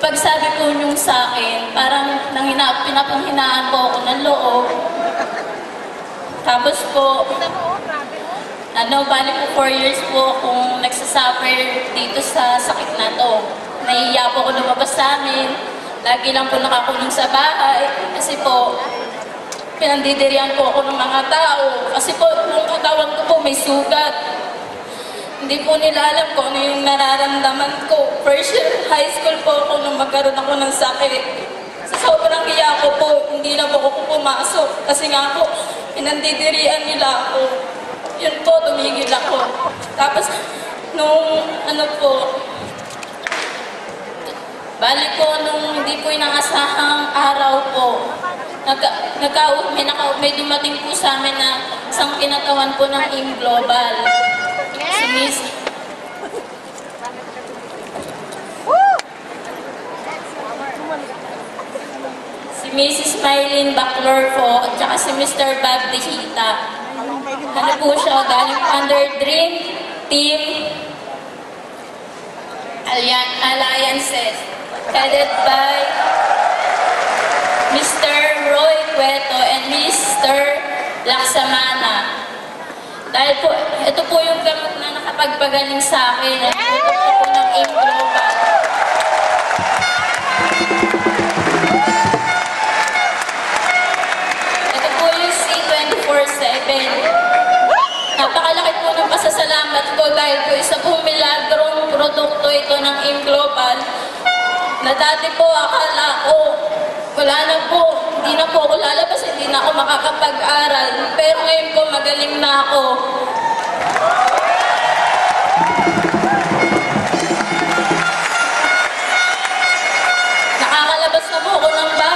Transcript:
pagsabi po niyong sa akin, parang pinapanghinaan po ako ng loob. Tapos po, bali po 4 years po akong nagsasuffer dito sa sakit na to. Nahihiya po ako lumabas sa amin. Lagi lang po nakakulong sa bahay. Kasi po, pinandidirihan po ako ng mga tao. Kasi po, yung katawan ko po may sugat. Hindi po nila alam kung ano yung nararamdaman ko. First year high school po ako nung magkaroon ako ng sakit. Sa sobrang hiya ko po, hindi na po ako pumasok. Kasi nga po, pinandidirihan nila ako. Yun po, tumigil ako. Tapos, nung balik ko nung hindi po inangasahang araw po, may dumating po sa amin na isang kinatawan po ng AIM Global. Si Mrs. Mylene Baclor po, at saka si Mr. Bob Dejita. Ano po siya, galing under Dream Team Alliances, headed by Mr. Roy Cueto and Mr. Laksamana. Dahil po, ito po yung gamot na nakapagpagaling sa akin. Ito po ng AIM Global. Ito po yung C24/7. Napakalaki po ng pasasalamat ko dahil po isa pong milagrong produkto ito ng AIM Global na dati po akala ko wala na po, hindi na po ako lalabas, hindi na ako makakapag-aral. Pero ngayon po magaling na ako. Nakakalabas na po ako ng bahay.